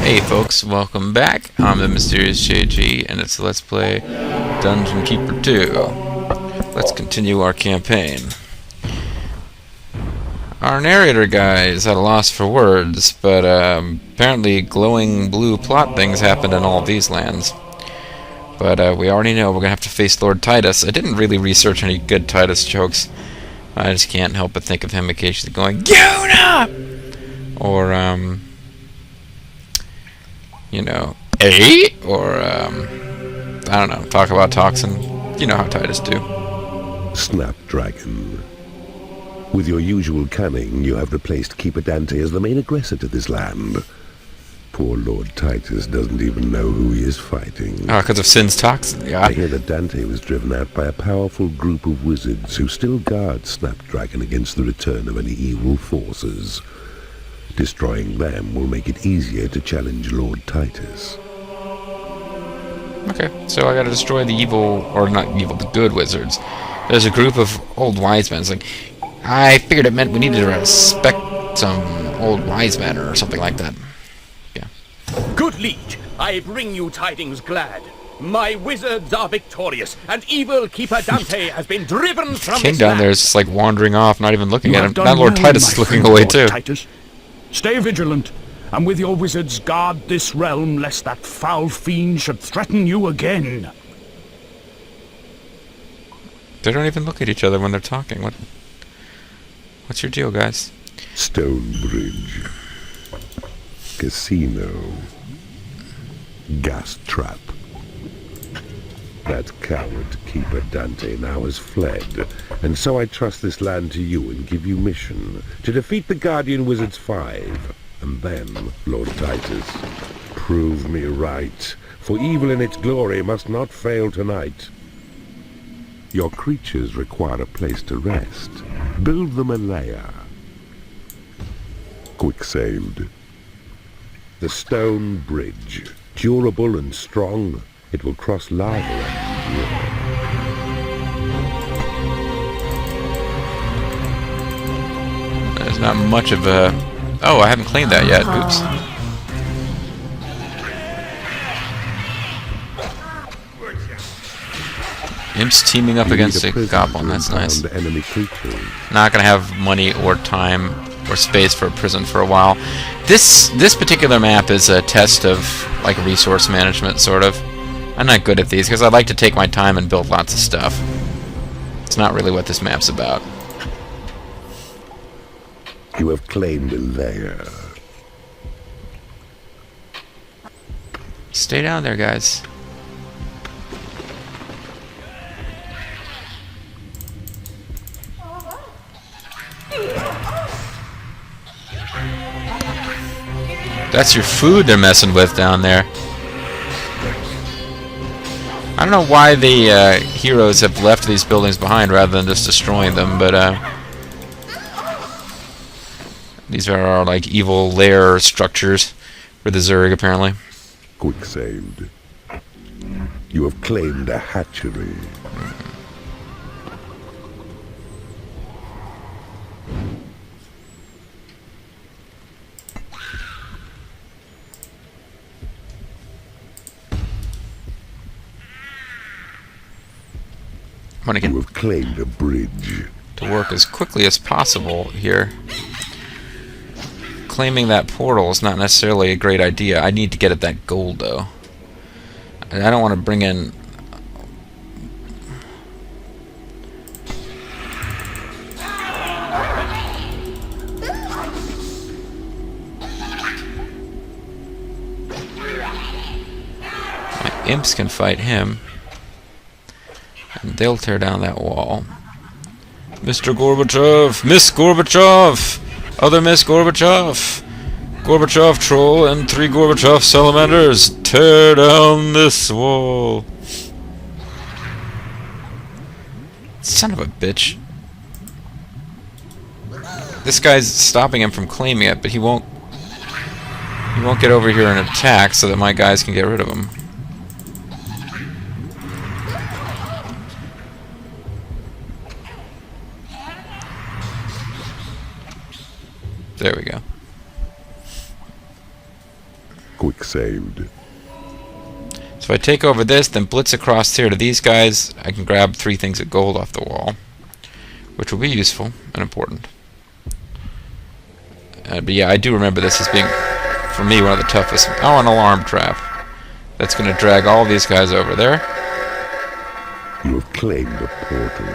Hey folks, welcome back. I'm the Mysterious JG, and it's Let's Play Dungeon Keeper 2. Let's continue our campaign. Our narrator guy is at a loss for words, but apparently glowing blue plot things happened in all of these lands. But we already know we're going to have to face Lord Titus. I didn't really research any good Tidus jokes. I just can't help but think of him occasionally going, Yuna! Or, you know, or, I don't know, talk about Toxin. You know how Tidus do. Snapdragon. With your usual cunning, you have replaced Keeper Dante as the main aggressor to this land. Poor Lord Titus doesn't even know who he is fighting. Oh, because of Sin's Toxin, yeah. I hear that Dante was driven out by a powerful group of wizards who still guard Snapdragon against the return of any evil forces. Destroying them will make it easier to challenge Lord Titus. Okay, so I gotta destroy the evil, or not evil, the good wizards. There's a group of old wise men. It's like, I figured it meant we needed to respect some old wise men or something like that. Yeah. Good liege, I bring you tidings glad. My wizards are victorious, and evil Keeper Dante has been driven from King this down land. there is just like wandering off, not even looking You at have him. done Now Lord well, Titus my is looking friend, away Lord too. Titus. Stay vigilant, and with your wizards guard this realm, lest that foul fiend should threaten you again. They don't even look at each other when they're talking. What's your deal, guys? Stonebridge. Casino. Gas trap. That coward Keeper Dante now has fled, and so I trust this land to you and give you mission to defeat the Guardian Wizards 5, and then, Lord Titus, prove me right, for evil in its glory must not fail tonight. Your creatures require a place to rest. Build them a lair. Quick-saved. The stone bridge, durable and strong, it will cross lava and endure. There's not much of a... Oh, I haven't cleaned that yet. Oops. Imps teaming up against a goblin. That's nice. Enemy creatures. Not gonna have money or time or space for a prison for a while. This particular map is a test of like resource management, sort of. I'm not good at these because I like to take my time and build lots of stuff. It's not really what this map's about. You have claimed a lair. Stay down there, guys. That's your food they're messing with down there. I don't know why the heroes have left these buildings behind rather than just destroying them, but these are our like evil lair structures for the Zerg, apparently. Quick-saved. You have claimed a hatchery. I want to get You have claimed a bridge. to work as quickly as possible here. Claiming that portal is not necessarily a great idea. I need to get at that gold, though. And I don't want to bring in... My imps can fight him. And they'll tear down that wall. Mr. Gorbachev! Miss Gorbachev! Other Miss Gorbachev! Gorbachev troll and 3 Gorbachev salamanders! Tear down this wall! Son of a bitch. This guy's stopping him from claiming it, but he won't get over here and attack so that my guys can get rid of him. There we go. Quick saved. So if I take over this, then blitz across here to these guys, I can grab 3 things of gold off the wall, which will be useful and important. But yeah, I do remember this as being, for me, one of the toughest. Oh, an alarm trap. That's going to drag all these guys over there. You have claimed a portal.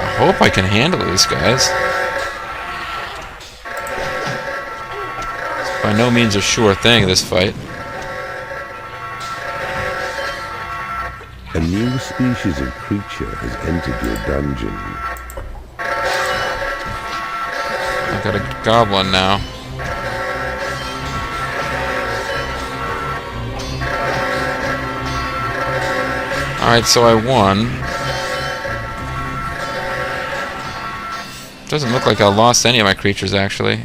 I hope I can handle these guys. It's by no means a sure thing, this fight. A new species of creature has entered your dungeon. I got a goblin now. Alright, so I won. Doesn't look like I lost any of my creatures, actually.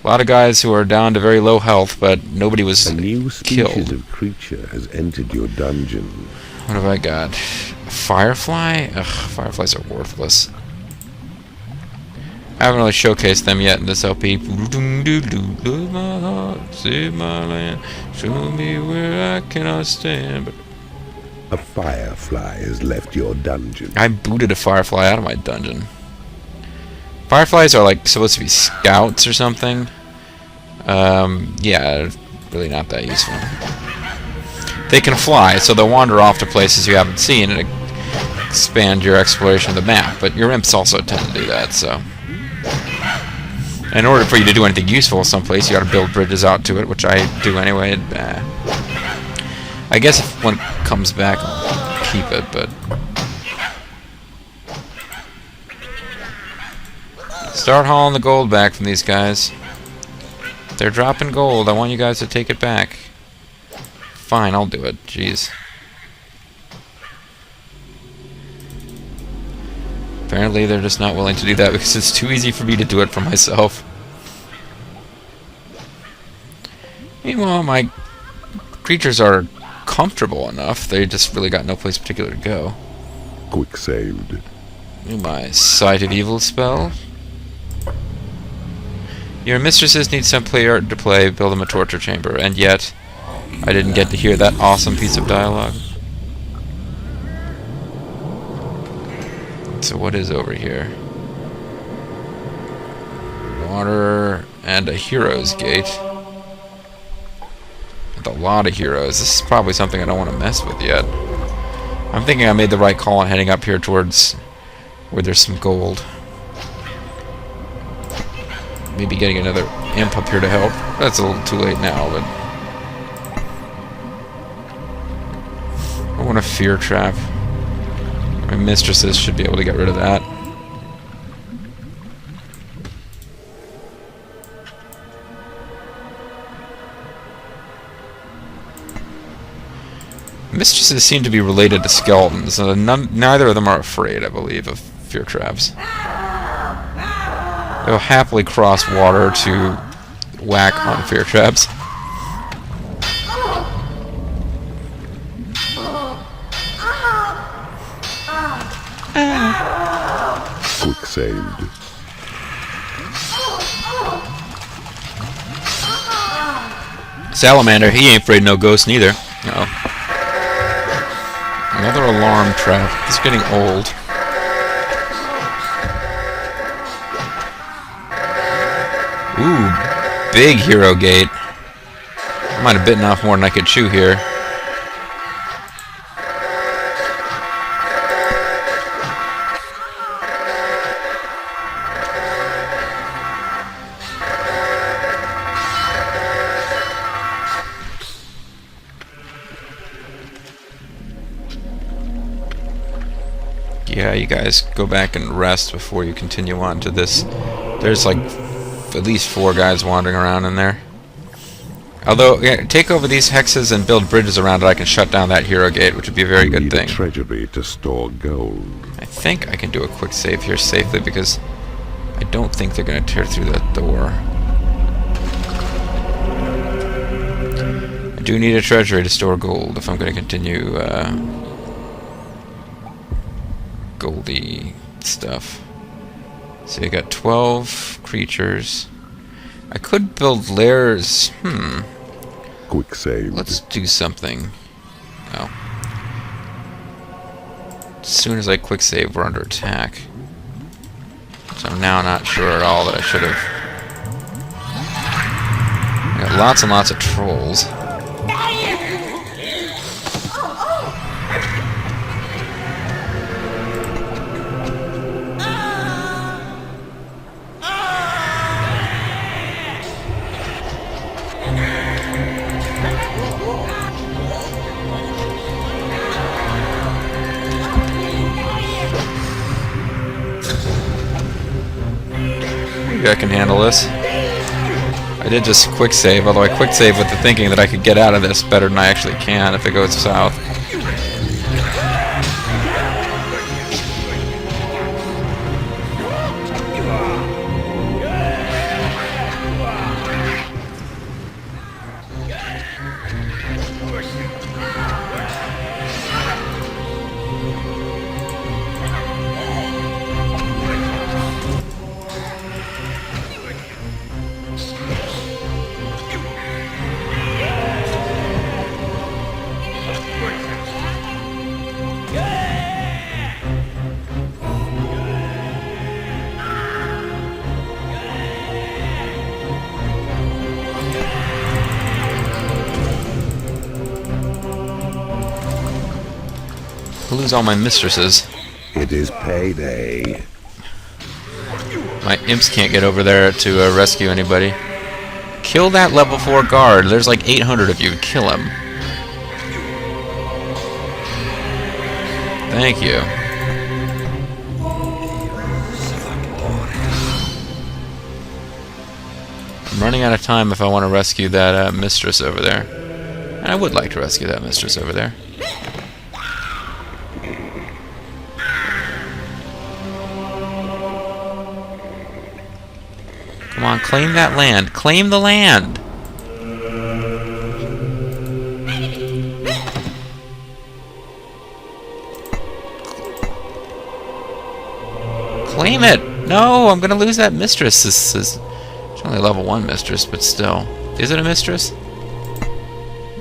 A lot of guys who are down to very low health, but nobody was killed. A new species of creature has entered your dungeon. What have I got? A firefly? Ugh, fireflies are worthless. I haven't really showcased them yet in this LP. Love my heart, save my land, show me where I cannot stand. But A firefly has left your dungeon. I booted a firefly out of my dungeon. Fireflies are like supposed to be scouts or something. Yeah, really not that useful. They can fly, so they'll wander off to places you haven't seen and expand your exploration of the map. But your imps also tend to do that, so. In order for you to do anything useful someplace, you gotta build bridges out to it, which I do anyway. I guess if one comes back, I'll keep it, but. Start hauling the gold back from these guys. They're dropping gold. I want you guys to take it back. Fine, I'll do it. Jeez. Apparently they're just not willing to do that because it's too easy for me to do it for myself. Meanwhile, my creatures are comfortable enough. They just really got no place particular to go. Quick saved. Do my Sight of Evil spell. Your mistresses need some player to play, build them a torture chamber, and yet I didn't get to hear that awesome piece of dialogue. So what is over here? Water and a hero's gate. With a lot of heroes. This is probably something I don't want to mess with yet. I'm thinking I made the right call on heading up here towards where there's some gold. Maybe getting another imp up here to help. That's a little too late now, but I want a fear trap. My mistresses should be able to get rid of that. Mistresses seem to be related to skeletons. Neither of them are afraid, I believe, of fear traps. They'll happily cross water to whack on fear traps. Quick saved. Salamander, he ain't afraid of no ghosts neither. Uh-oh. Another alarm trap. It's getting old. Ooh, big hero gate. I might have bitten off more than I could chew here. Yeah, you guys go back and rest before you continue on to this. There's like at least 4 guys wandering around in there. Although, yeah, take over these hexes and build bridges around it, I can shut down that hero gate, which would be a very good thing. A treasury to store gold. I think I can do a quick save here safely because I don't think they're going to tear through that door. I do need a treasury to store gold if I'm going to continue goldy stuff. So you got 12 creatures. I could build lairs. Quick save. Let's do something. Oh. As soon as I quick save, we're under attack. So I'm now not sure at all that I should have. I got lots and lots of trolls. Maybe I can handle this. I did just quick save, although I quick save with the thinking that I could get out of this better than I actually can if it goes south. Lose all my mistresses. It is payday. My imps can't get over there to rescue anybody. Kill that level 4 guard. There's like 800 of you. Kill him. Thank you. I'm running out of time if I want to rescue that mistress over there. And I would like to rescue that mistress over there. Come on, claim that land. Claim the land! Claim it! No, I'm gonna lose that mistress. This is... It's only a level 1 mistress, but still. Is it a mistress?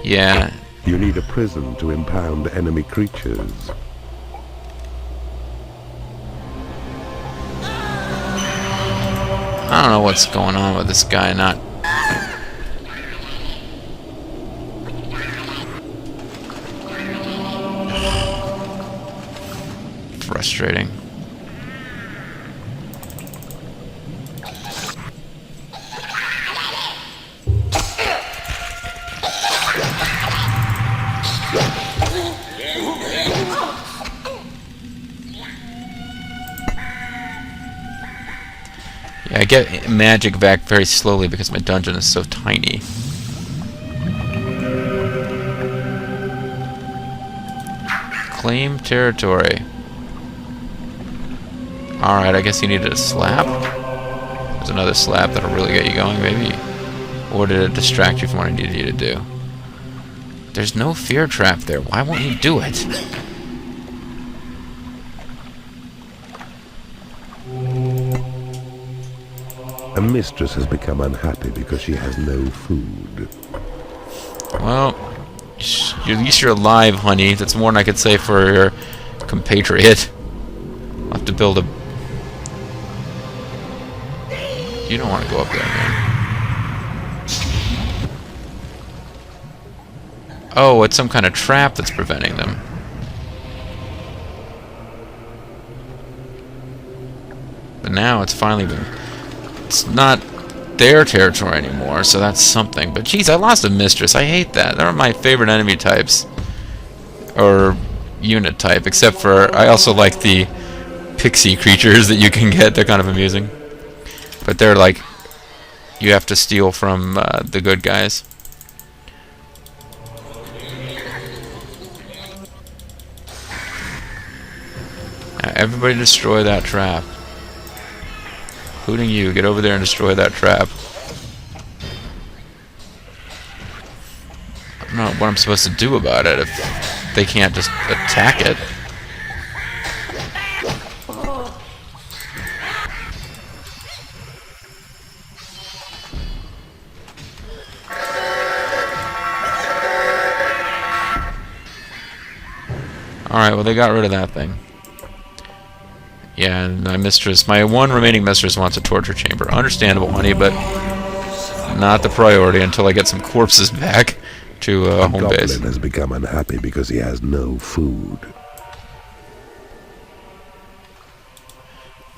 Yeah. You need a prison to impound enemy creatures. I don't know what's going on with this guy not... Frustrating. Yeah, I get magic back very slowly because my dungeon is so tiny. Claim territory. Alright, I guess you needed a slap. There's another slap that'll really get you going, maybe. Or did it distract you from what I needed you to do? There's no fear trap there. Why won't you do it? A mistress has become unhappy because she has no food. Well, at least you're alive, honey. That's more than I could say for your compatriot. I'll have to build a... You don't want to go up there, man. Oh, it's some kind of trap that's preventing them. But now it's finally been... It's not their territory anymore, so that's something. But geez, I lost a mistress. I hate that. They're my favorite enemy types. Or unit type, except for... I also like the pixie creatures that you can get. They're kind of amusing. But they're like... You have to steal from the good guys. Now, everybody destroy that trap. Including you. Get over there and destroy that trap. I'm I'm supposed to do about it if they can't just attack it. Alright, well, they got rid of that thing. Yeah, and my one remaining mistress wants a torture chamber. Understandable, honey, but not the priority until I get some corpses back to home base. Goblin has become unhappy because he has no food.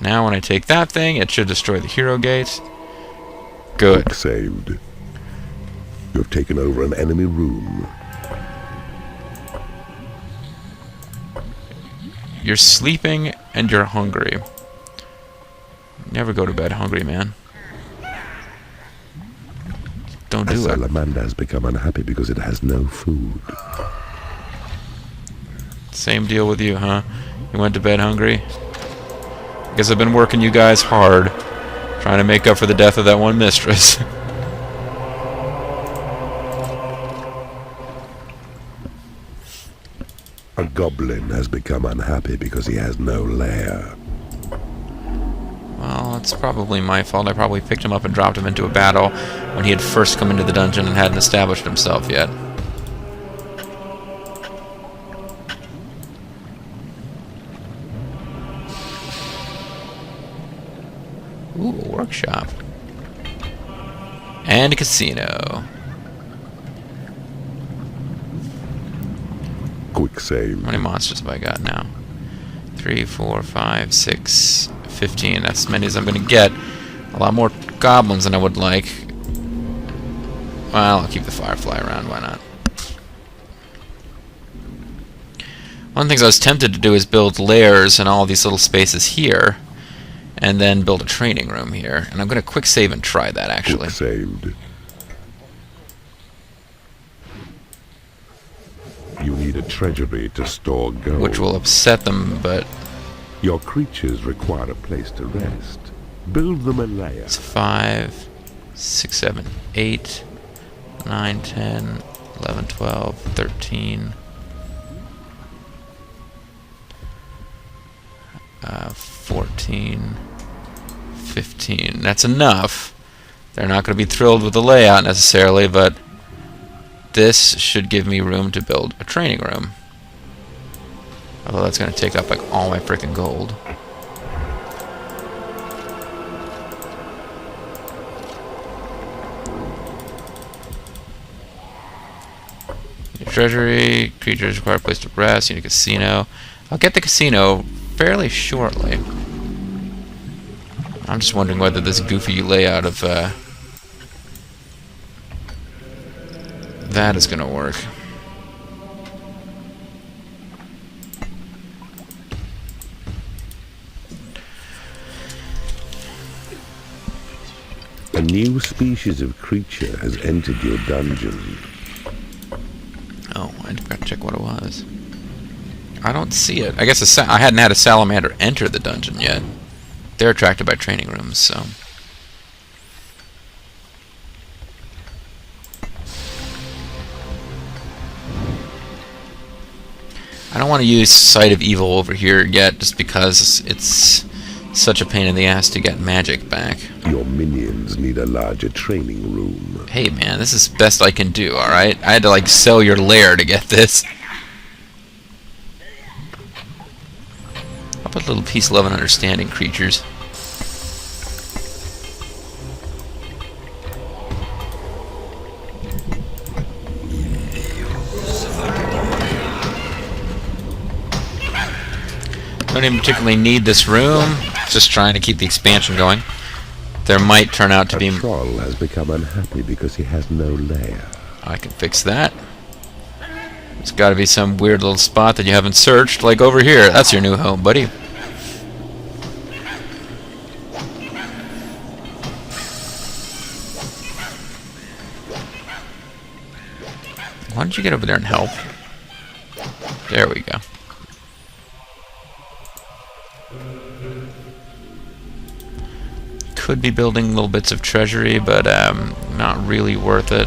Now when I take that thing, it should destroy the hero gate. Good. Book saved. You have taken over an enemy room. You're sleeping and you're hungry. Never go to bed hungry, man. Don't do it. Salamander has become unhappy because it has no food. Same deal with you, huh? You went to bed hungry? Guess I've been working you guys hard, trying to make up for the death of that one mistress. A goblin has become unhappy because he has no lair. Well, it's probably my fault. I probably picked him up and dropped him into a battle when he had first come into the dungeon and hadn't established himself yet. Ooh, a workshop. And a casino. Quick save. How many monsters have I got now? 3, 4, 5, 6, 15. That's as many as I'm going to get. A lot more goblins than I would like. Well, I'll keep the firefly around. Why not? One of the things I was tempted to do is build lairs in all these little spaces here, and then build a training room here. And I'm going to quick save and try that, actually. Quick saved. You need a treasury to store gold. Which will upset them, but Your creatures require a place to rest. Build them a lair. it's 5, 6, 7, 8, 9, 10, 11, 12, 13, 14, 15. That's enough. They're not going to be thrilled with the layout necessarily, but this should give me room to build a training room. Although that's going to take up like all my freaking gold. Your treasury, creatures require a place to rest, you need a casino. I'll get the casino fairly shortly. I'm just wondering whether this goofy layout of that is going to work. A new species of creature has entered your dungeon. Oh, I forgot to check what it was. I don't see it. I guess I hadn't had a salamander enter the dungeon yet. They're attracted by training rooms, so... I don't want to use Sight of Evil over here yet, just because it's such a pain in the ass to get magic back. Your minions need a larger training room. Hey man, this is the best I can do, alright? I had to like sell your lair to get this. How about little peace, love, and understanding creatures? Don't even particularly need this room. Just trying to keep the expansion going. There might turn out to be... A troll has become unhappy because he has no lair. I can fix that. There's got to be some weird little spot that you haven't searched, like over here. That's your new home, buddy. Why don't you get over there and help? There we go. Could be building little bits of treasury, but not really worth it.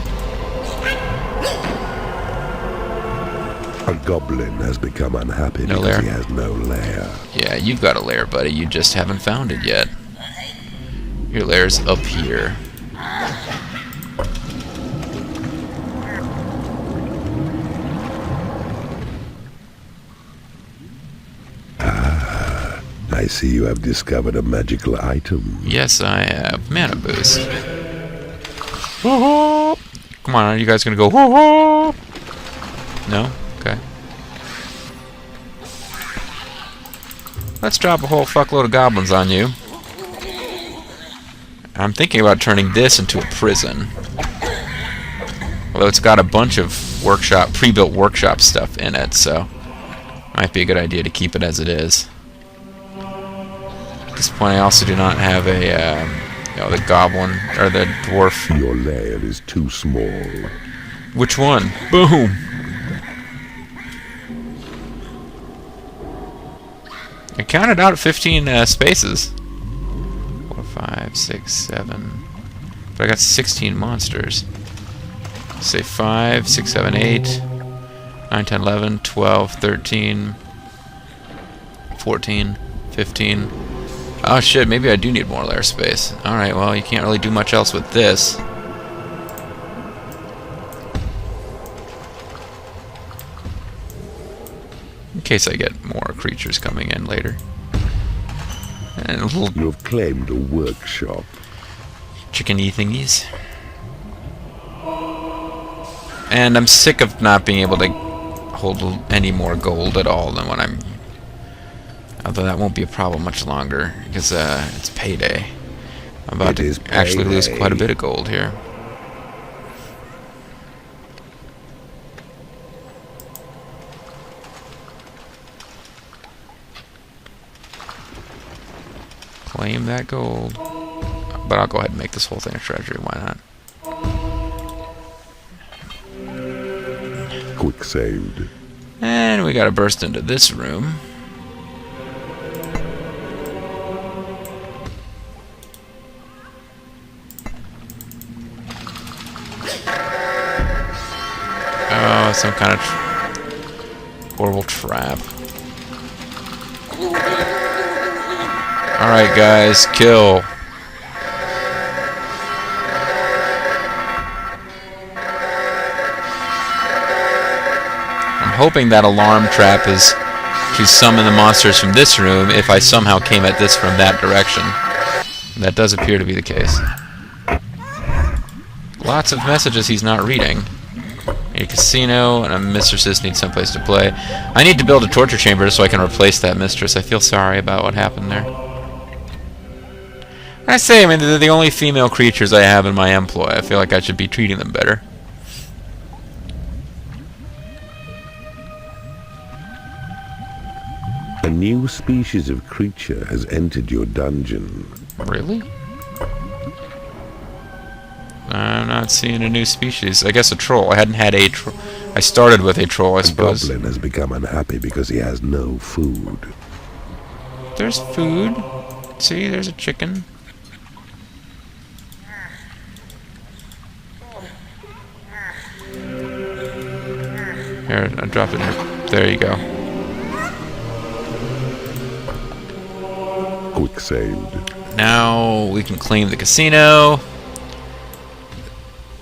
A goblin has become unhappy No because lair? he has no lair. Yeah, you've got a lair, buddy. You just haven't found it yet. Your lair's up here. I see you have discovered a magical item. Yes, I have. Mana boost. Woo-hoo! Come on, are you guys gonna go woo-hoo? No? Okay. Let's drop a whole fuckload of goblins on you. I'm thinking about turning this into a prison. Although it's got a bunch of pre-built workshop stuff in it, so might be a good idea to keep it as it is. At this point, I also do not have a, the goblin or the dwarf. Your lair is too small. Which one? Boom! I counted out 15 spaces. 4, 5, 6, 7. But I got 16 monsters. Say 5, 6, 7, 8, 9, 10, 11, 12, 13, 14, 15. Oh shit, maybe I do need more lair space. Alright, well, you can't really do much else with this. In case I get more creatures coming in later. And little You have claimed a workshop. chicken-y thingies. And I'm sick of not being able to hold any more gold at all than what I'm... Although that won't be a problem much longer, because it's payday. I'm about to actually lose quite a bit of gold here. Claim that gold. But I'll go ahead and make this whole thing a treasury, why not? Quick saved. And we gotta burst into this room. Oh, some kind of horrible trap. Alright guys, kill. I'm hoping that alarm trap is to summon the monsters from this room if I somehow came at this from that direction. That does appear to be the case. Lots of messages he's not reading. A casino and a mistress needs someplace to play. I need to build a torture chamber so I can replace that mistress. I feel sorry about what happened there. I say, I mean, they're the only female creatures I have in my employ. I feel like I should be treating them better. A new species of creature has entered your dungeon. Really? I'm not seeing a new species. I guess a troll. I hadn't had a troll. I started with a troll, I suppose. A goblin has become unhappy because he has no food. There's food. See, there's a chicken. Here, I dropped it here. There you go. Quick saved. Now we can claim the casino.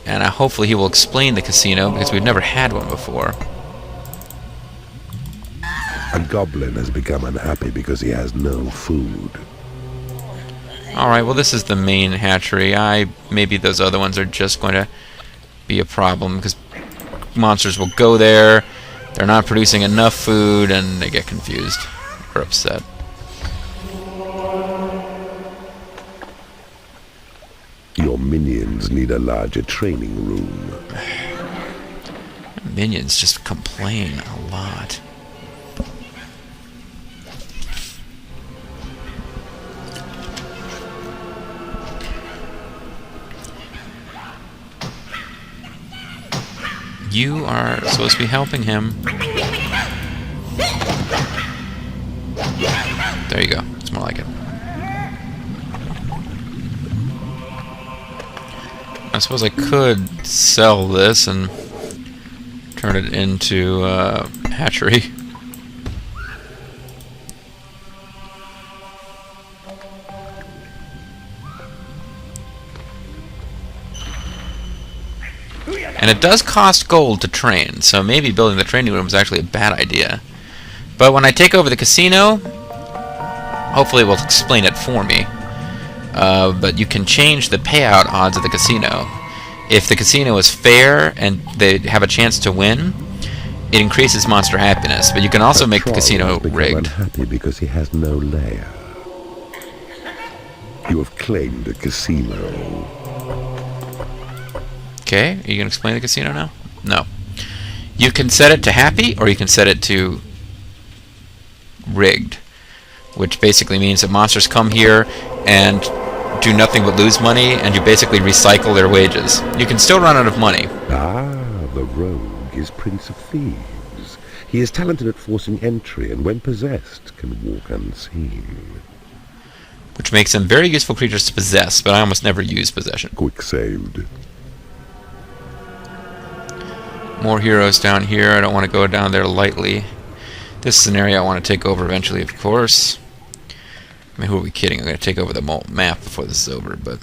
And hopefully he will explain the casino, because we've never had one before. A goblin has become unhappy because he has no food. Alright, well this is the main hatchery. Maybe those other ones are just going to be a problem, because monsters will go there, they're not producing enough food, and they get confused or upset. Your minions need a larger training room. Minions just complain a lot. You are supposed to be helping him. There you go. It's more like it. I suppose I could sell this and turn it into hatchery. And it does cost gold to train, so maybe building the training room is actually a bad idea. But when I take over the casino, hopefully it will explain it for me. But you can change the payout odds of the casino. If the casino is fair and they have a chance to win, it increases monster happiness. But you can also make the casino rigged. Unhappy because he has no lair. You have claimed a casino. Okay, are you going to explain the casino now? No. You can set it to happy, or you can set it to rigged, which basically means that monsters come here and do nothing but lose money, and you basically recycle their wages. You can still run out of money. Ah, the rogue is Prince of Thieves. He is talented at forcing entry, and when possessed, can walk unseen. Which makes them very useful creatures to possess, but I almost never use possession. Quick saved. More heroes down here. I don't want to go down there lightly. This is an area I want to take over eventually, of course. I mean, who are we kidding? I'm going to take over the map before this is over, but...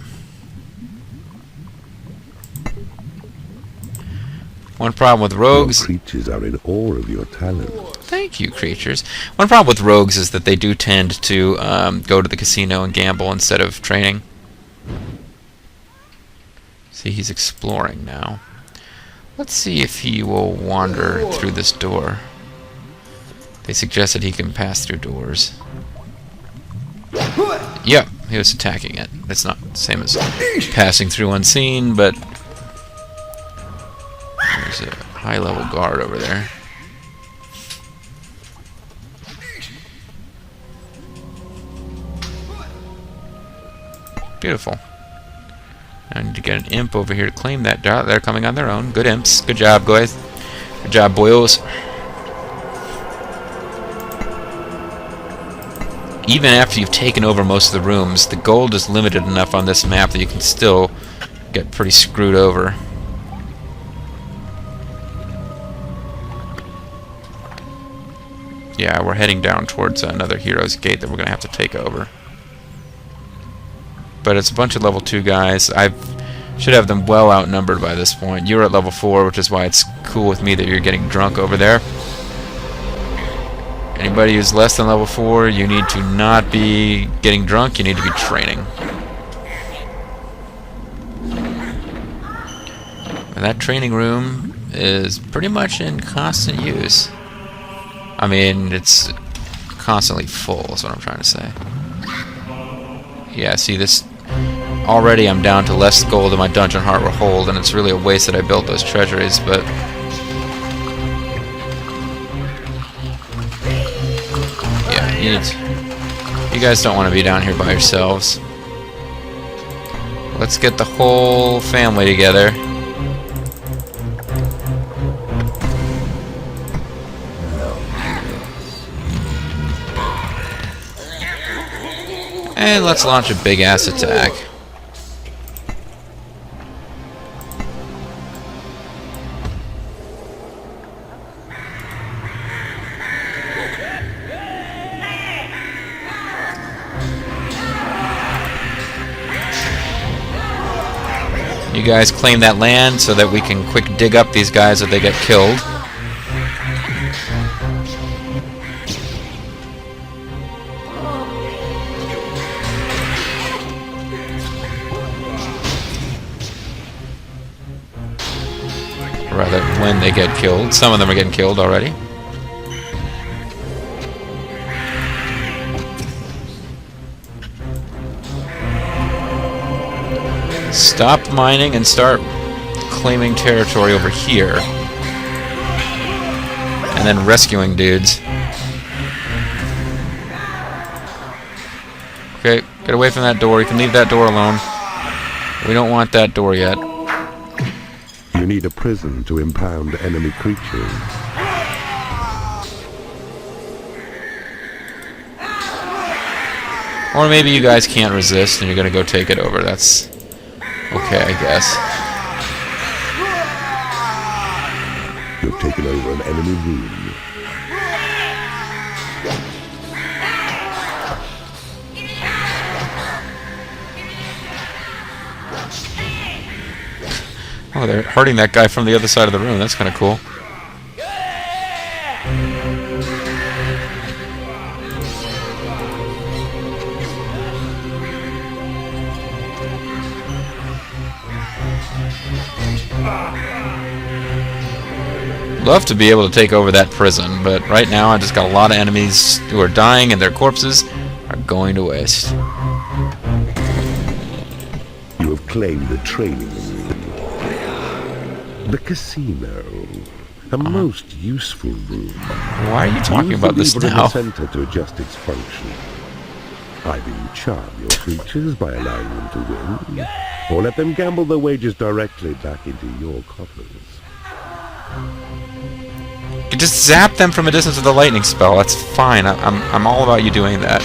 One problem with rogues... Your creatures are in awe of your talent. Thank you, creatures. One problem with rogues is that they do tend to go to the casino and gamble instead of training. See, he's exploring now. Let's see if he will wander through this door. They suggested he can pass through doors. Yep, he was attacking it. It's not the same as passing through unseen, but there's a high-level guard over there. Beautiful. I need to get an imp over here to claim that. They're coming on their own. Good imps. Good job, guys. Good job, boyos. Even after you've taken over most of the rooms, the gold is limited enough on this map that you can still get pretty screwed over. Yeah, we're heading down towards another hero's gate that we're going to have to take over. But it's a bunch of level 2 guys. I should have them well outnumbered by this point. You're at level 4, which is why it's cool with me that you're getting drunk over there. Anybody who's less than level 4, you need to not be getting drunk, you need to be training. And that training room is pretty much in constant use. I mean, it's constantly full, is what I'm trying to say. Yeah, see this... Already I'm down to less gold than my dungeon heart will hold, and it's really a waste that I built those treasuries, but... Yeah, you guys don't want to be down here by yourselves. Let's get the whole family together. And let's launch a big-ass attack. You guys claim that land so that we can quick dig up these guys if they get killed. Rather, when they get killed. Some of them are getting killed already. Stop mining and start claiming territory over here. And then rescuing dudes. Okay, get away from that door. You can leave that door alone. We don't want that door yet. You need a prison to impound enemy creatures. Or maybe you guys can't resist and you're gonna go take it over. That's okay, I guess. You've taken over an enemy room. Oh, they're hurting that guy from the other side of the room. That's kind of cool. Love to be able to take over that prison, but right now I just got a lot of enemies who are dying and their corpses are going to waste. You have claimed the training room. The casino. A most useful room. Why are you talking about this Use the now? center to adjust its function. Either you charm your creatures by allowing them to win, or let them gamble their wages directly back into your coffers. You just zap them from a distance with a lightning spell. That's fine. I'm all about you doing that.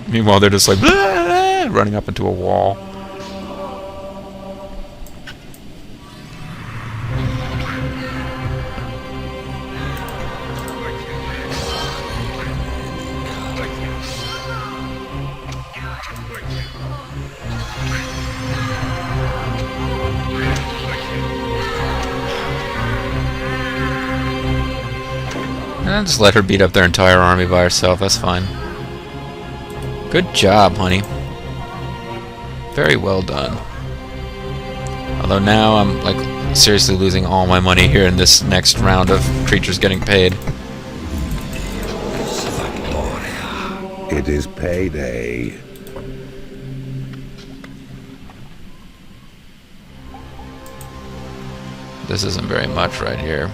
Meanwhile, they're just like blah, blah, running up into a wall. And just let her beat up their entire army by herself. That's fine. Good job, honey. Very well done. Although now I'm like seriously losing all my money here in this next round of creatures getting paid. It is payday. This isn't very much right here.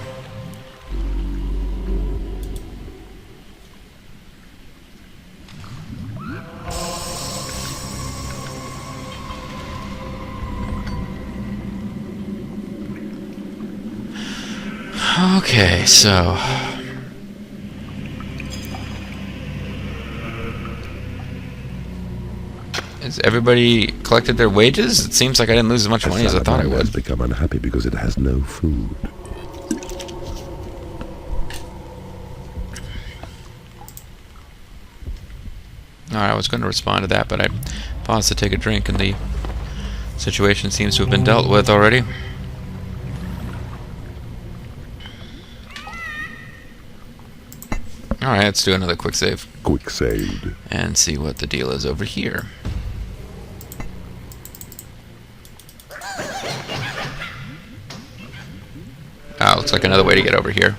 Okay, so has everybody collected their wages? It seems like I didn't lose as much money as I thought I Salamander has would. become unhappy because it has no food. Alright, I was going to respond to that, but I paused to take a drink, and the situation seems to have been dealt with already. Alright, let's do another quick save. Quick save. And see what the deal is over here. Oh, looks like another way to get over here.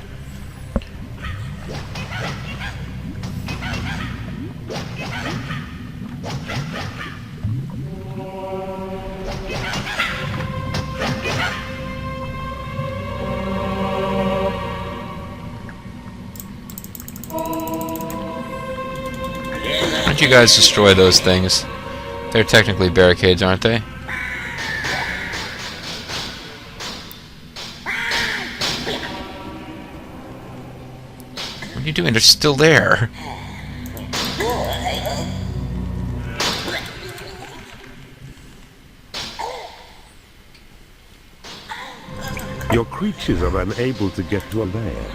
Why don't you guys destroy those things? They're technically barricades, aren't they? What are you doing? They're still there. Your creatures are unable to get to a lair.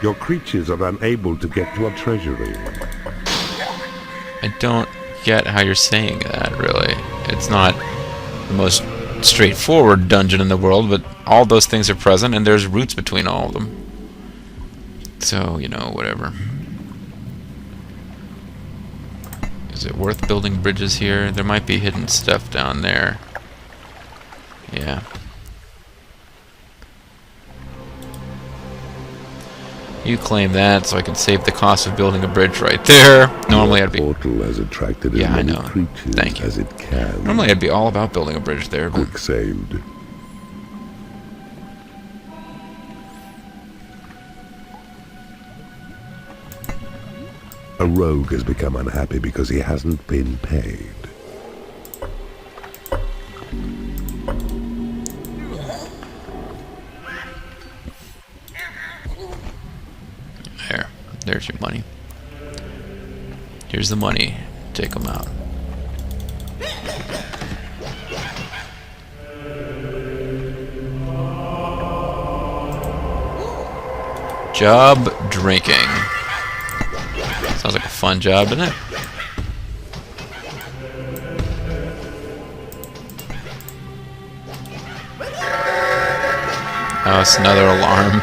Your creatures are unable to get to a treasury. I don't get how you're saying that, really. It's not the most straightforward dungeon in the world, but all those things are present, and there's routes between all of them. So, you know, whatever. Is it worth building bridges here? There might be hidden stuff down there. Yeah. You claim that, so I can save the cost of building a bridge right there. Normally I'd be... Portal has attracted Yeah, as I many know. creatures Thank you. as it can. Normally I'd be all about building a bridge there, but... Quick saved. A rogue has become unhappy because he hasn't been paid. There's your money. Here's the money. Take them out. Job drinking. Sounds like a fun job, doesn't it? Oh, it's another alarm.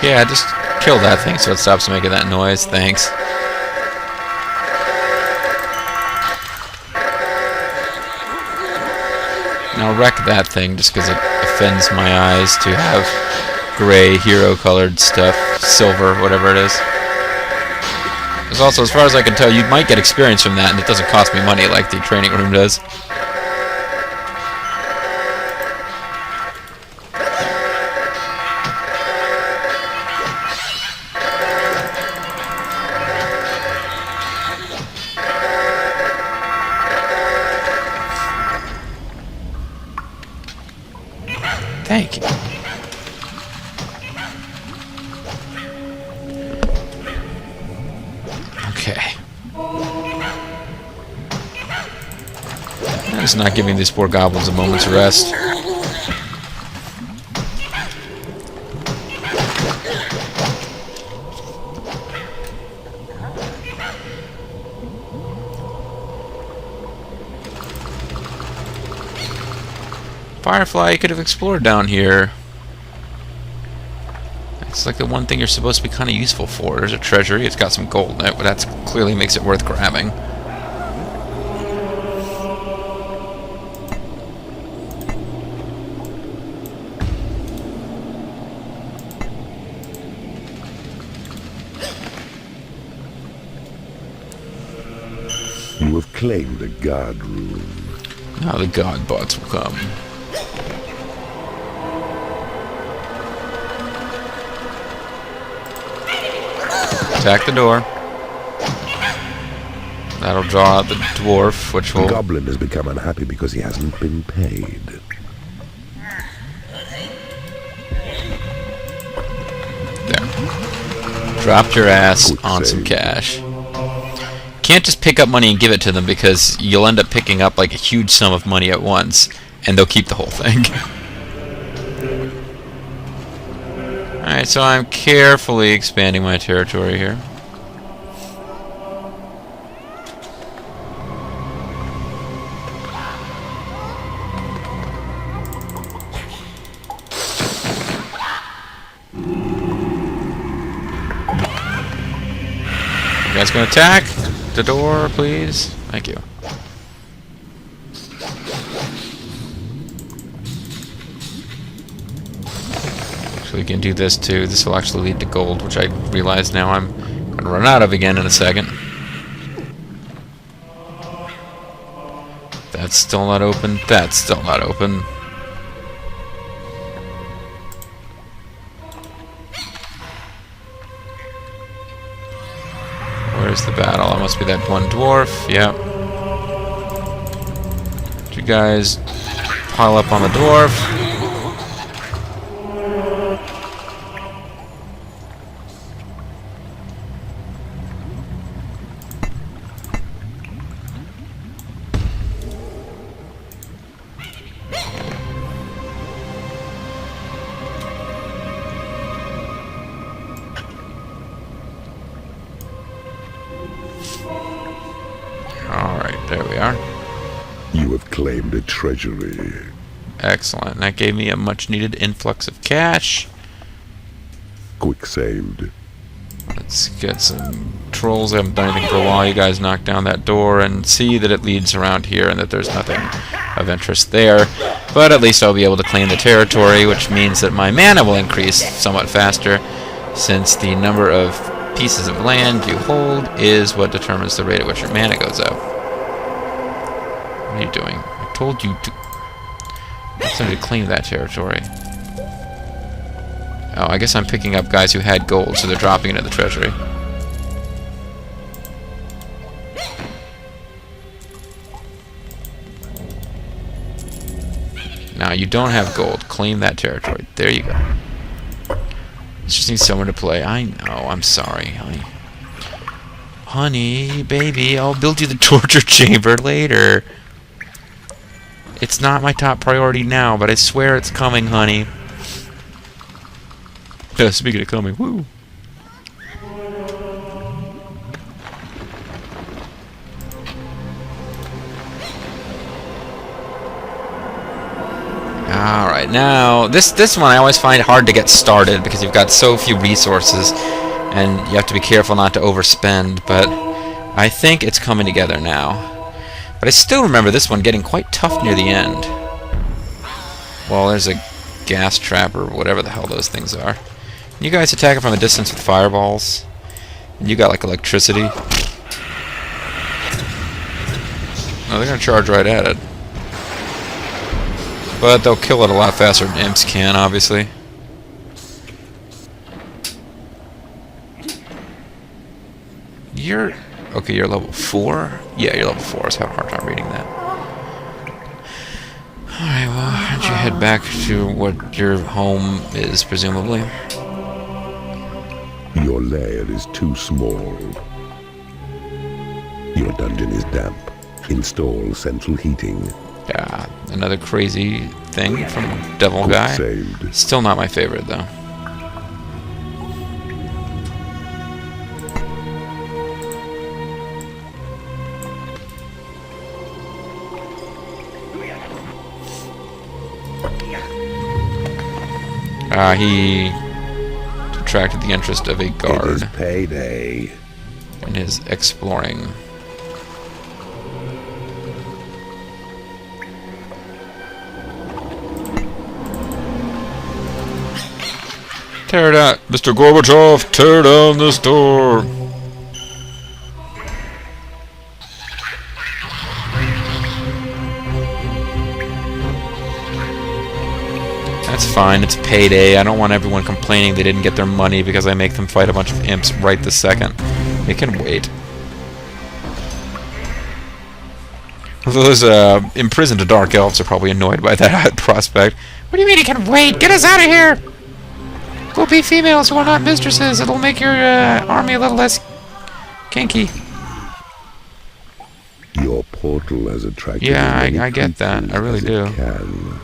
Yeah, just kill that thing so it stops making that noise. Thanks. And I'll wreck that thing just because it offends my eyes to have gray hero-colored stuff, silver, whatever it is. There's also, as far as I can tell, you might get experience from that, and it doesn't cost me money like the training room does. Thank you. Okay. I'm just not giving these poor goblins a moment's rest. Firefly, you could have explored down here. It's like the one thing you're supposed to be kind of useful for. There's a treasury, it's got some gold in it, but that clearly makes it worth grabbing. You have claimed a guard room. Now the god bots will come. Attack the door. That'll draw out the dwarf, which will... The goblin has become unhappy because he hasn't been paid. There. Dropped your ass Good on save. some cash. Can't just pick up money and give it to them because you'll end up picking up like a huge sum of money at once, and they'll keep the whole thing. Alright, so I'm carefully expanding my territory here. You guys gonna attack the door, please? Thank you. We can do this too. This will actually lead to gold, which I realize now I'm going to run out of again in a second. That's still not open. That's still not open. Where's the battle? It must be that one dwarf. Yep. You guys pile up on the dwarf. Alright, there we are. You have claimed a treasury. Excellent. That gave me a much needed influx of cash. Quick saved. Let's get some trolls. I haven't done anything for a while. You guys knock down that door and see that it leads around here and that there's nothing of interest there. But at least I'll be able to claim the territory, which means that my mana will increase somewhat faster, since the number of pieces of land you hold is what determines the rate at which your mana goes up. What are you doing? I told you to... I told you to claim that territory. Oh, I guess I'm picking up guys who had gold, so they're dropping into the treasury. Now, you don't have gold. Claim that territory. There you go. Just need someone to play. I know. I'm sorry, honey. Honey, baby, I'll build you the torture chamber later. It's not my top priority now, but I swear it's coming, honey. Speaking of coming, woo. Alright, now, this one I always find hard to get started because you've got so few resources and you have to be careful not to overspend, but I think it's coming together now. But I still remember this one getting quite tough near the end. Well, there's a gas trap or whatever the hell those things are. You guys attack it from a distance with fireballs. And you got like electricity. Oh, they're gonna charge right at it. But they'll kill it a lot faster than imps can, obviously. You're... Okay, you're level 4? Yeah, you're level 4. I was having a hard time reading that. Alright, well, why don't you head back to what your home is, presumably? Your lair is too small. Your dungeon is damp. Install central heating. Yeah, another crazy thing from Devil Guy. Saved. Still not my favorite, though. He attracted the interest of a It guard is payday. in his exploring. Tear it out, Mr. Gorbachev, tear down this door. That's fine, it's payday. I don't want everyone complaining they didn't get their money because I make them fight a bunch of imps right this second. They can wait. Those imprisoned dark elves are probably annoyed by that prospect. What do you mean he can wait? Get us out of here! We'll be females who are not mistresses. It'll make your army a little less kinky. Your portal has attracted. Yeah, as many I get that. creatures I really as it do. Can.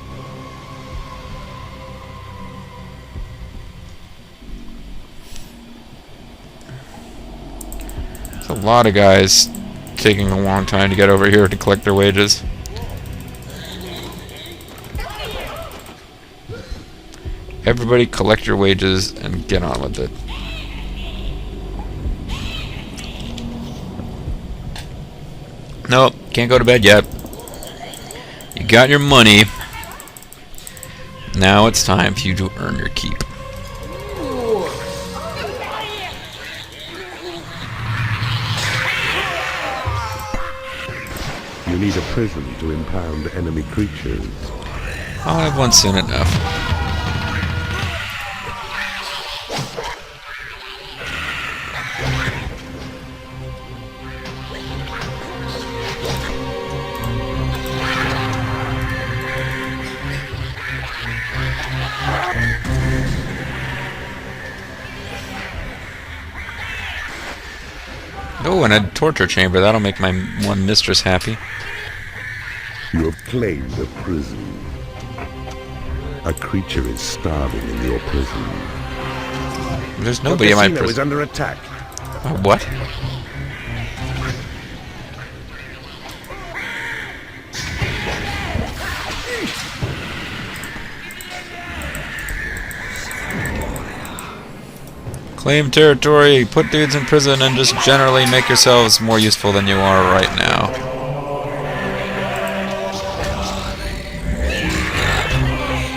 There's a lot of guys taking a long time to get over here to collect their wages. Everybody collect your wages and get on with it. Nope, can't go to bed yet. You got your money. Now it's time for you to earn your keep. You need a prison to impound enemy creatures. I'll have one soon enough. Oh, and a torture chamber. That'll make my one mistress happy. You have claimed a prison. A creature is starving in your prison. There's nobody in my is prison. under attack. What? Claim territory, put dudes in prison, and just generally make yourselves more useful than you are right now.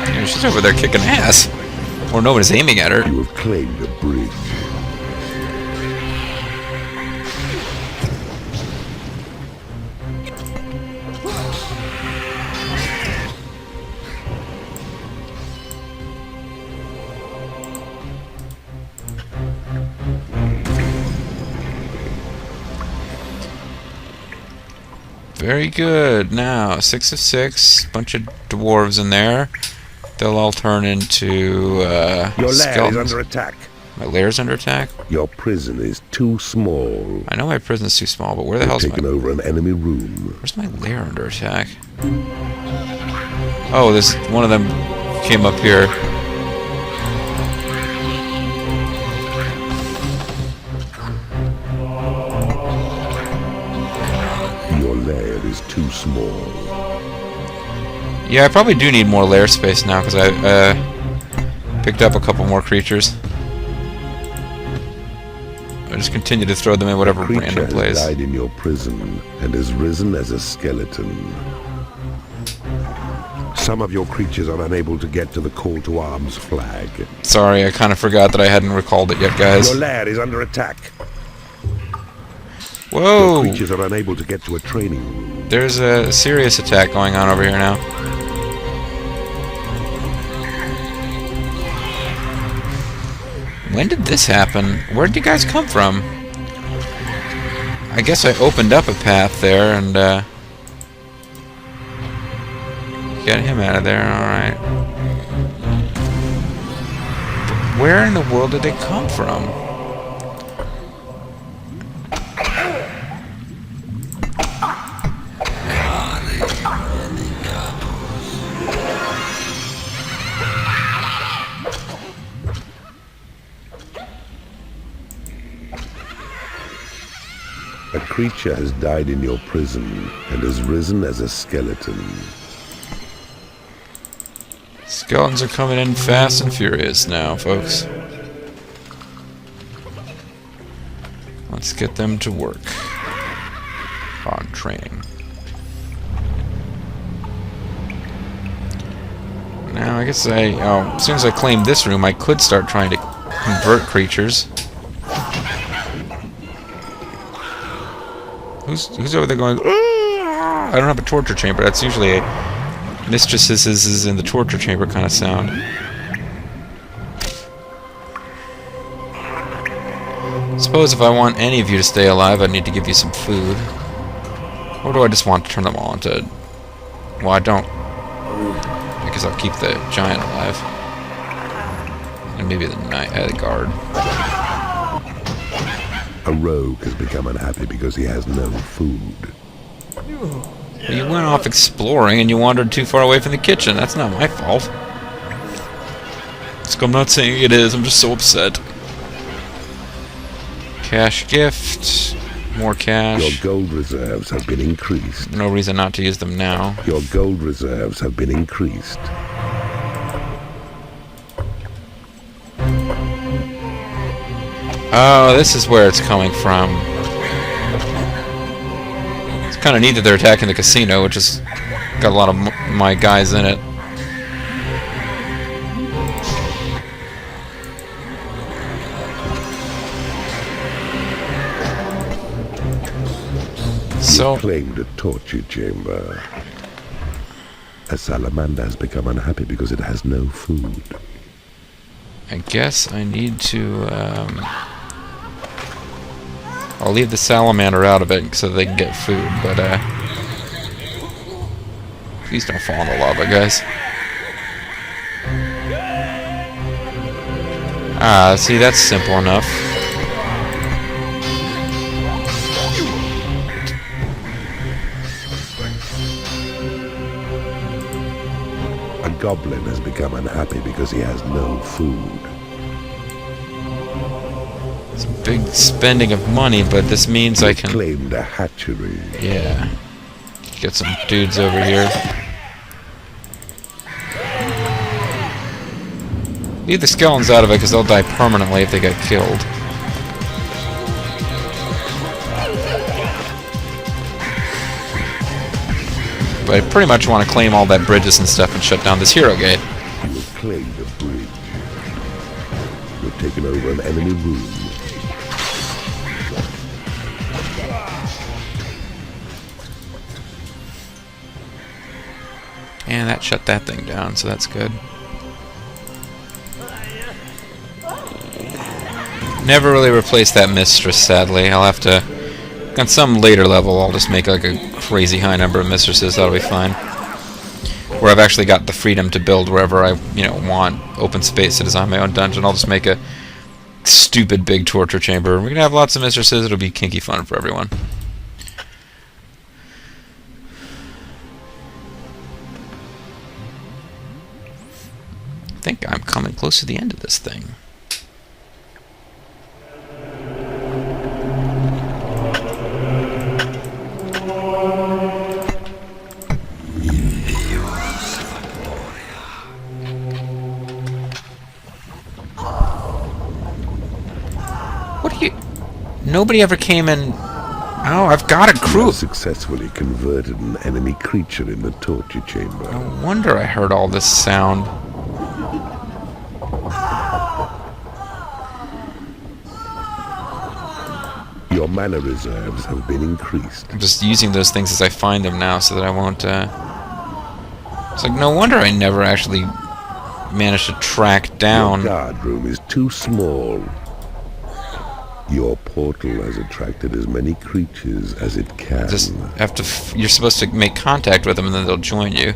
Yeah, she's over there kicking ass. Or nobody's aiming at her. You have claimed a bridge. Very good. Now, 6 of 6. Bunch of dwarves in there. They'll all turn into Your lair is skeletons. under attack. My lair's under attack? Your prison is too small. I know my prison's too small, but where the hell's You've taken my... over an enemy room. Where's my lair under attack? Oh, this one of them came up here. Your lair is too small. Yeah, I probably do need more lair space now, because I picked up a couple more creatures. I just continue to throw them in whatever Creature random has place. died in your prison and has risen as a skeleton. Some of your creatures are unable to get to the call to arms flag. Sorry, I kind of forgot that I hadn't recalled it yet, guys. Your lair is under attack. Your Whoa! creatures are unable to get to a training room. There's a serious attack going on over here now. When did this happen? Where did you guys come from? I guess I opened up a path there and get him out of there, alright. Where in the world did they come from? A creature has died in your prison and has risen as a skeleton. Skeletons are coming in fast and furious now, folks. Let's get them to work on training. Now, I guess as soon as I claim this room, I could start trying to convert creatures. Who's over there going, "Ah!" I don't have a torture chamber. That's usually a mistresses is in the torture chamber kind of sound. Suppose if I want any of you to stay alive, I need to give you some food. Or do I just want to turn them all into... Well, I don't. Because I'll keep the giant alive. And maybe the guard. A rogue has become unhappy because he has no food. Well, you went off exploring and you wandered too far away from the kitchen. That's not my fault. I'm not saying it is. I'm just so upset. Cash gift. More cash. Your gold reserves have been increased. No reason not to use them now. Your gold reserves have been increased. Oh, this is where it's coming from. It's kind of neat that they're attacking the casino, which has got a lot of my guys in it. So, Claimed a torture chamber. A salamander has become unhappy because it has no food. I guess I need to, I'll leave the salamander out of it so they can get food, but, please don't fall in the lava, guys. Ah, see, that's simple enough. A goblin has become unhappy because he has no food. It's a big spending of money, but this means I can... Claimed a hatchery. Yeah. Get some dudes over here. Leave the skeletons out of it because they'll die permanently if they get killed. But I pretty much want to claim all that bridges and stuff and shut down this hero gate. You have claimed a bridge. You've taken over an enemy room. And that shut that thing down, so that's good. Never really replaced that mistress, sadly. I'll have to On some later level, I'll just make like a crazy high number of mistresses. That'll be fine. Where I've actually got the freedom to build wherever I, want open space to design my own dungeon. I'll just make a stupid big torture chamber. We're gonna have lots of mistresses. It'll be kinky fun for everyone. I think I'm coming close to the end of this thing. Nobody ever came in. Oh, I've got a crew. You have successfully converted an enemy creature in the torture chamber. No wonder I heard all this sound. Your mana reserves have been increased. I'm just using those things as I find them now so that I won't, It's like, no wonder I never actually managed to track down. Your guard room is too small. Your portal has attracted as many creatures as it can. Just have to. You're supposed to make contact with them, and then they'll join you.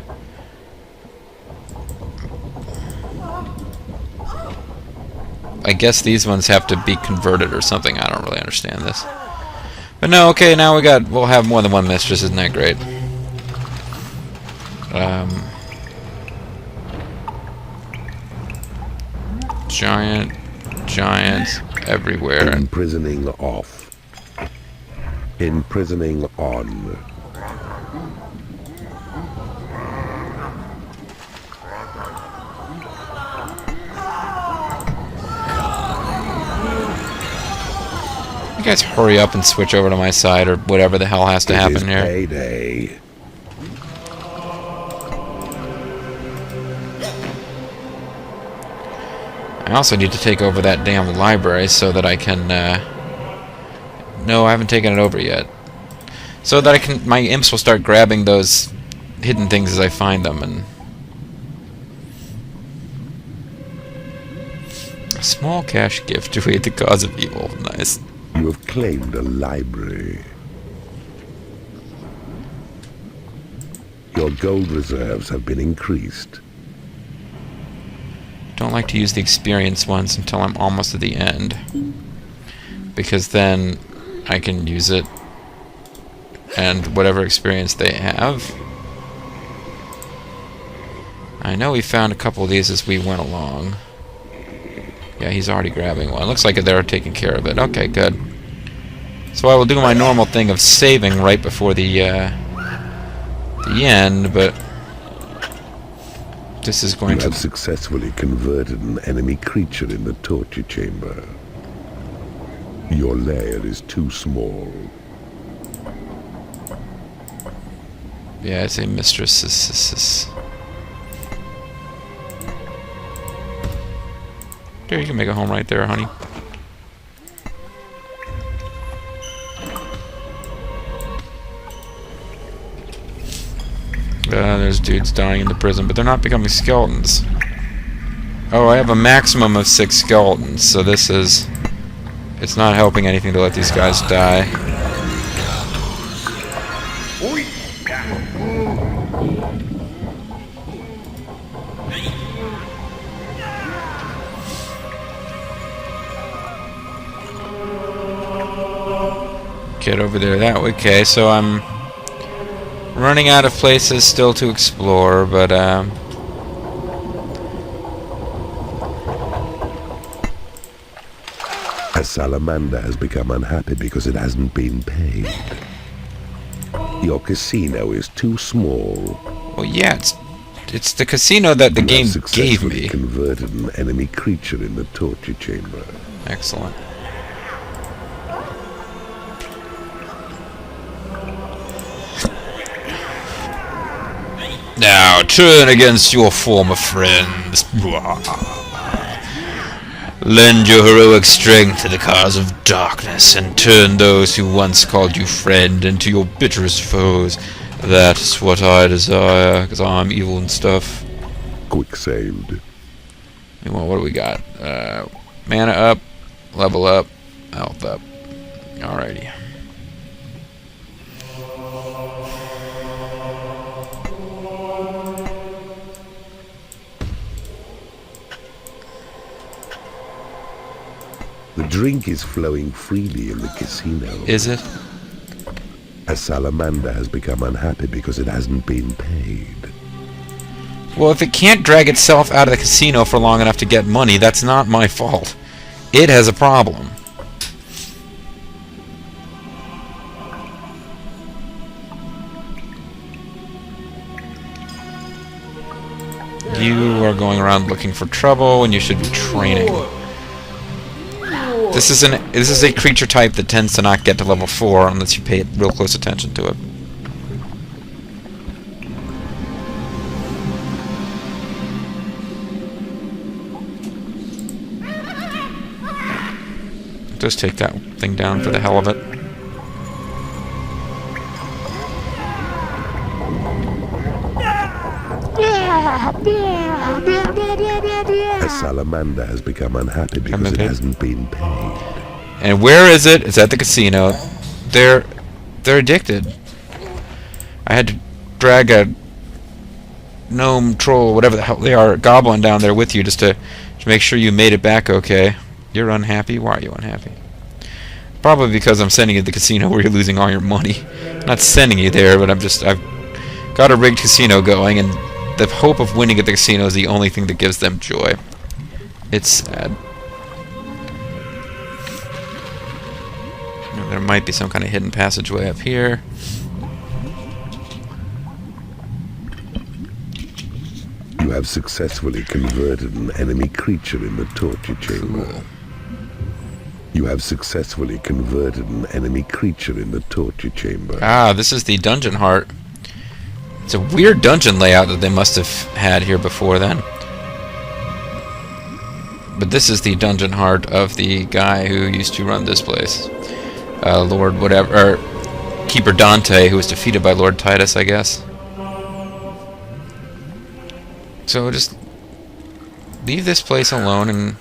I guess these ones have to be converted or something. I don't really understand this. But no, okay. Now we'll have more than one mistress. Isn't that great? Giants everywhere. Imprisoning off. Imprisoning on. You guys hurry up and switch over to my side or whatever the hell has to happen here. Payday. I also need to take over that damn library so that I can, No, I haven't taken it over yet. So that my imps will start grabbing those hidden things as I find them, and... A small cash gift to aid the cause of evil. Nice. You have claimed a library. Your gold reserves have been increased. Don't like to use the experience ones until I'm almost at the end, because then I can use it and whatever experience they have. I know we found a couple of these as we went along. Yeah, he's already grabbing one. Looks like they're taking care of it. Okay, good. So I will do my normal thing of saving right before the end, but this is going to... You have successfully converted an enemy creature in the torture chamber. Your lair is too small. Yeah, it's a mistress. There, you can make a home right there, honey. There's dudes dying in the prison, but they're not becoming skeletons. Oh, I have a maximum of 6 skeletons, so this is... It's not helping anything to let these guys die. Get over there that way. Okay, so I'm running out of places still to explore, but A salamander has become unhappy because it hasn't been paid. Your casino is too small. well, yeah, it's the casino that the You game have gave successfully me. converted an enemy creature in the torture chamber. Excellent. Now turn against your former friends. Lend your heroic strength to the cause of darkness, and turn those who once called you friend into your bitterest foes. That's what I desire, because I'm evil and stuff. Quick saved. Well, what do we got? Mana up, level up, health up. Alrighty. Drink is flowing freely in the casino. Is it? A salamander has become unhappy because it hasn't been paid. Well, if it can't drag itself out of the casino for long enough to get money, that's not my fault. It has a problem. You are going around looking for trouble when you should be training. This is a creature type that tends to not get to level 4 unless you pay real close attention to it. Just take that thing down for the hell of it. A salamander has become unhappy because it hasn't been paid. And where is it? It's at the casino. They're addicted. I had to drag a gnome, troll, whatever the hell they are, goblin down there with you just to make sure you made it back okay. You're unhappy? Why are you unhappy? Probably because I'm sending you to the casino where you're losing all your money. I'm not sending you there, but I've got a rigged casino going, and the hope of winning at the casino is the only thing that gives them joy. It's sad. There might be some kind of hidden passageway up here. You have successfully converted an enemy creature in the torture chamber. Cool. You have successfully converted an enemy creature in the torture chamber. Ah, this is the dungeon heart. It's a weird dungeon layout that they must have had here before then. But this is the dungeon heart of the guy who used to run this place. Lord whatever, or Keeper Dante, who was defeated by Lord Titus, I guess. So just leave this place alone, and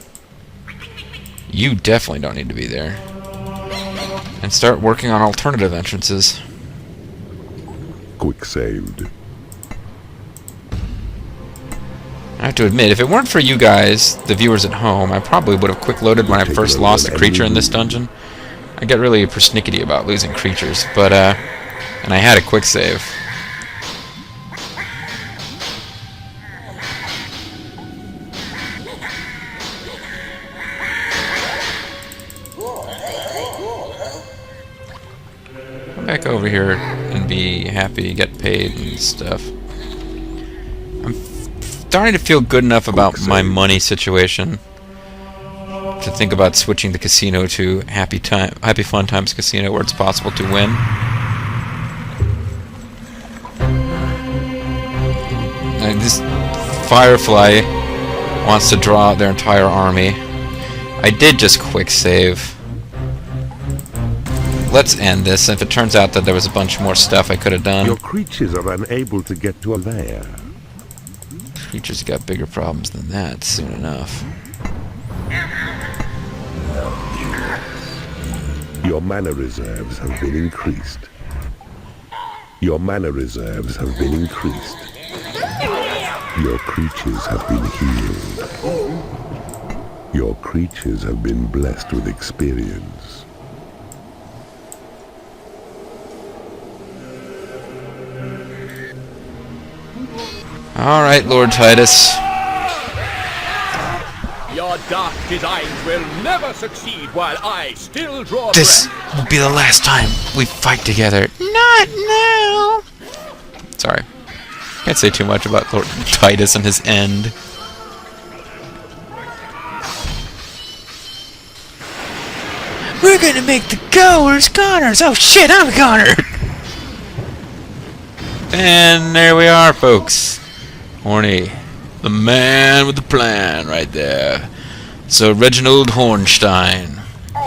you definitely don't need to be there. And start working on alternative entrances. Quick saved. I have to admit, if it weren't for you guys, the viewers at home, I probably would have quick loaded when I first lost a creature in this dungeon. I get really persnickety about losing creatures, but and I had a quick save. Come back over here and be happy, get paid and stuff. I'm starting to feel good enough about my money situation to think about switching the casino to Happy Fun Times Casino, where it's possible to win. And this Firefly wants to draw out their entire army. I did just quick save. Let's end this. If it turns out that there was a bunch more stuff I could have done. Your creatures are unable to get to a lair. Creatures got bigger problems than that soon enough. Your mana reserves have been increased. Your mana reserves have been increased. Your creatures have been healed. Your creatures have been blessed with experience. Alright, Lord Titus. Your dark designs will never succeed while I still draw This breath. will be the last time we fight together. Not now. Sorry. Can't say too much about Lord Titus and his end. We're gonna make the goers goners. Oh shit, I'm a goner. And there we are, folks. Horny. The man with the plan right there. So Reginald Hornstein.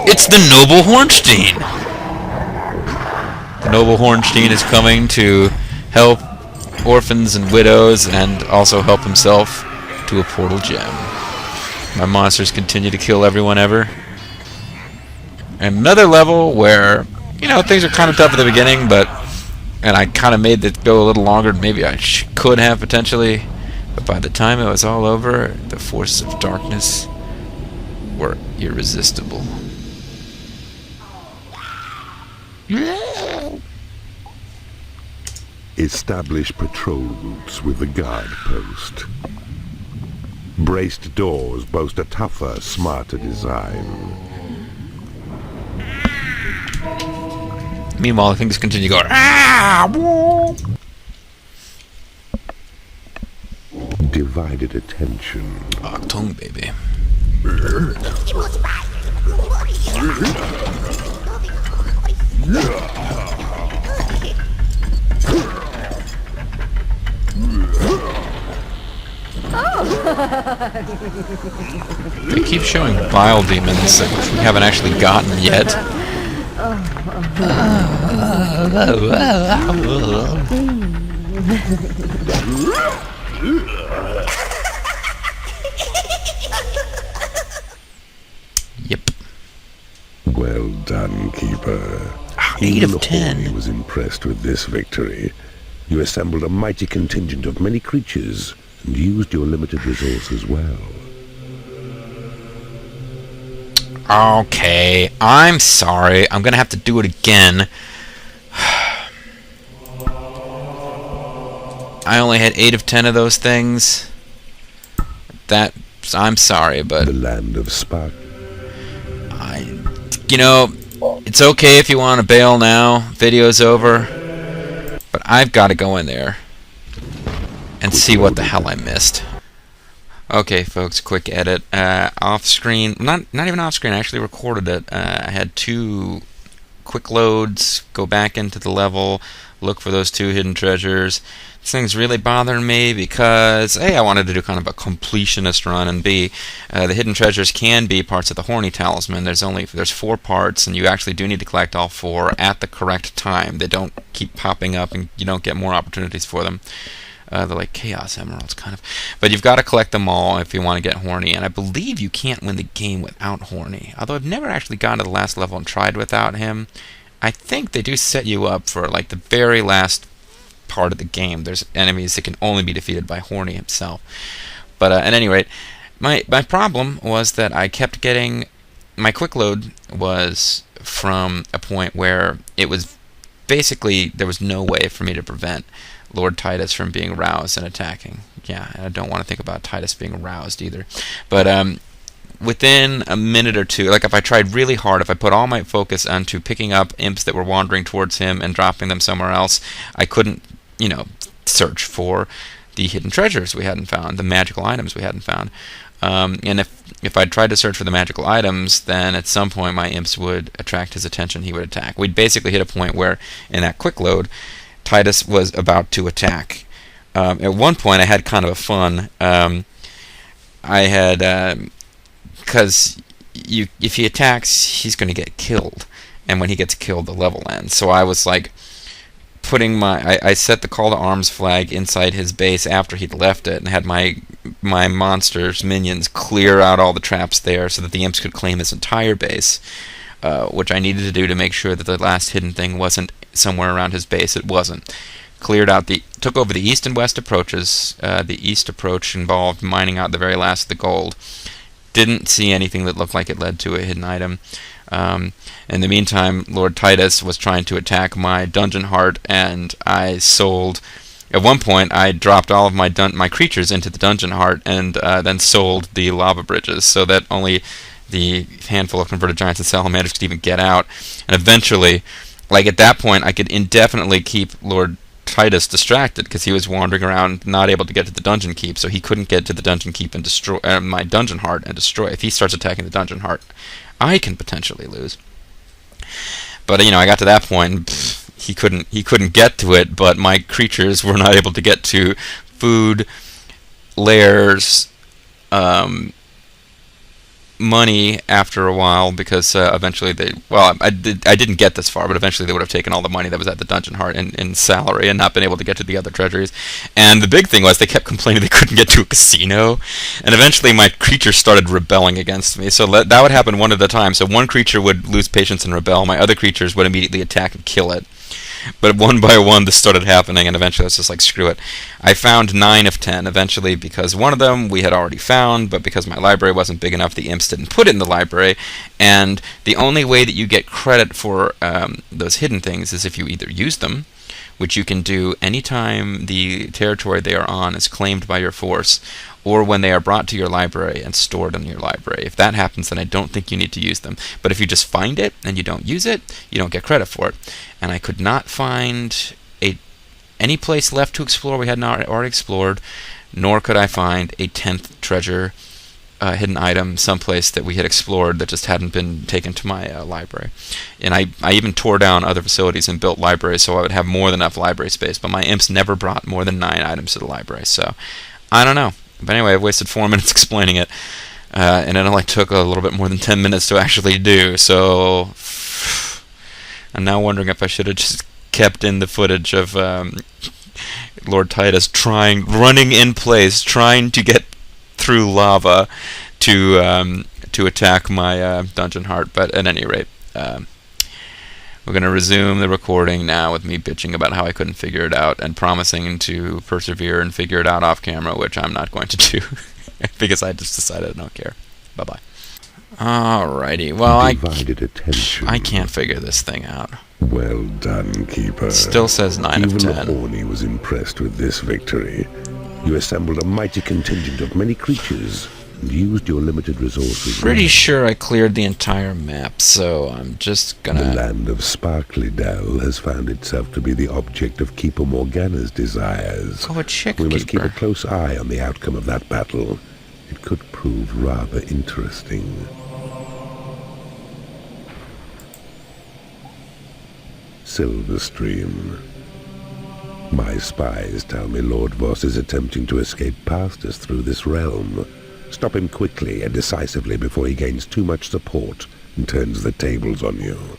It's the Noble Hornstein! The Noble Hornstein is coming to help orphans and widows and also help himself to a portal gem. My monsters continue to kill everyone ever. And another level where, you know, things are kind of tough at the beginning, but... And I kind of made it go a little longer than maybe I could have potentially. But by the time it was all over, the forces of darkness were irresistible. Establish patrol routes with the guard post. Braced doors boast a tougher, smarter design. Meanwhile, things continue going. Ah! Whoa! Divided attention. Oh, tongue, baby. They keep showing bile demons that we haven't actually gotten yet. Yep. Well done, Keeper. 8 Even of 10. Horny was impressed with this victory. You assembled a mighty contingent of many creatures and used your limited resources well. Okay, I'm sorry. I'm gonna have to do it again. I only had 8 of 10 of those things. I'm sorry, but The land of Spark. you know, it's okay if you want to bail now. Video's over. But I've got to go in there and see what the hell I missed. Okay, folks, quick edit. Off screen, not even off screen. I actually recorded it. I had 2 quick loads. Go back into the level, look for those 2 hidden treasures. This thing's really bothering me because A, I wanted to do kind of a completionist run, and B, the hidden treasures can be parts of the Horny Talisman. There's 4 parts, and you actually do need to collect all 4 at the correct time. They don't keep popping up, and you don't get more opportunities for them. They're like Chaos Emeralds, kind of. But you've got to collect them all if you want to get Horny, and I believe you can't win the game without Horny. Although I've never actually gotten to the last level and tried without him. I think they do set you up for like the very last part of the game. There's enemies that can only be defeated by Horny himself. But at any rate, my problem was that I kept getting... My quick load was from a point where it was basically... There was no way for me to prevent Lord Titus from being roused and attacking. Yeah, and I don't want to think about Titus being roused either. But within a minute or two, like if I tried really hard, if I put all my focus onto picking up imps that were wandering towards him and dropping them somewhere else, I couldn't, search for the hidden treasures we hadn't found, the magical items we hadn't found. And if I tried to search for the magical items, then at some point my imps would attract his attention. He would attack. We'd basically hit a point where, in that quick load, Tidus was about to attack. At one point, I had kind of a fun. I had because if he attacks, he's going to get killed, and when he gets killed, the level ends. So I was like putting I set the call to arms flag inside his base after he'd left it, and had my monsters, minions, clear out all the traps there so that the imps could claim his entire base, which I needed to do to make sure that the last hidden thing wasn't somewhere around his base. It wasn't. Took over the east and west approaches. The east approach involved mining out the very last of the gold. Didn't see anything that looked like it led to a hidden item. In the meantime, Lord Titus was trying to attack my dungeon heart, and I sold... At one point, I dropped all of my creatures into the dungeon heart, and then sold the lava bridges, so that only the handful of converted giants and salamanders could even get out. And eventually, like at that point, I could indefinitely keep Lord Titus distracted because he was wandering around, not able to get to the dungeon keep, so he couldn't get to the dungeon keep and destroy my dungeon heart and destroy. If he starts attacking the dungeon heart, I can potentially lose. But I got to that point, and he couldn't get to it. But my creatures were not able to get to food, lairs, money after a while, because eventually I didn't get this far, but eventually they would have taken all the money that was at the dungeon heart in salary and not been able to get to the other treasuries. And the big thing was they kept complaining they couldn't get to a casino, and eventually my creatures started rebelling against me. So that would happen one at a time. So one creature would lose patience and rebel, my other creatures would immediately attack and kill it. But one by one, this started happening, and eventually I was just like, screw it. I found 9 of 10 eventually, because one of them we had already found, but because my library wasn't big enough, the imps didn't put it in the library. And the only way that you get credit for those hidden things is if you either use them, which you can do anytime the territory they are on is claimed by your force, or when they are brought to your library and stored in your library. If that happens, then I don't think you need to use them. But if you just find it and you don't use it, you don't get credit for it. And I could not find any place left to explore we had not already explored, nor could I find a 10th treasure, hidden item someplace that we had explored that just hadn't been taken to my library. And I even tore down other facilities and built libraries so I would have more than enough library space, but my imps never brought more than 9 items to the library, so I don't know. But anyway, I've wasted 4 minutes explaining it, and it only took a little bit more than 10 minutes to actually do, so I'm now wondering if I should have just kept in the footage of Lord Titus running in place, trying to get through lava to attack my dungeon heart. But at any rate, we're going to resume the recording now with me bitching about how I couldn't figure it out and promising to persevere and figure it out off camera, which I'm not going to do because I just decided I don't care. Bye-bye. Alrighty, well, I can't figure this thing out. Well done, Keeper. Still says 9 of 10. Even Horny was impressed with this victory. You assembled a mighty contingent of many creatures and used your limited resources. Pretty sure I cleared the entire map, so I'm just gonna... The land of Sparkly Dell has found itself to be the object of Keeper Morgana's desires. Oh, a chick We must keep keeper. a close eye on the outcome of that battle. It could prove rather interesting. Silverstream. My spies tell me Lord Voss is attempting to escape past us through this realm. Stop him quickly and decisively before he gains too much support and turns the tables on you.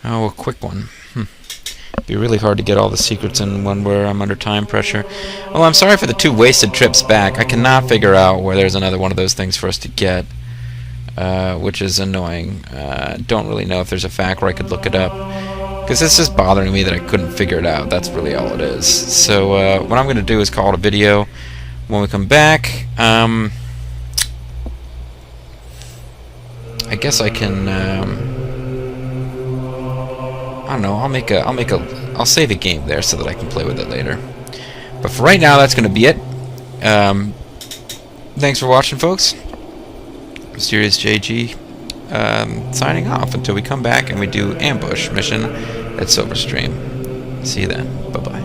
Oh, a quick one. It'd be really hard to get all the secrets in one where I'm under time pressure. Well, I'm sorry for the 2 wasted trips back. I cannot figure out where there's another one of those things for us to get, which is annoying. Don't really know if there's a fact where I could look it up, because it's just bothering me that I couldn't figure it out. That's really all it is. So what I'm going to do is call it a video. When we come back, I guess I can. I don't know. I'll save a game there so that I can play with it later. But for right now, that's going to be it. Thanks for watching, folks. Mysterious JG signing off until we come back and we do ambush mission at Silverstream. See you then. Bye bye.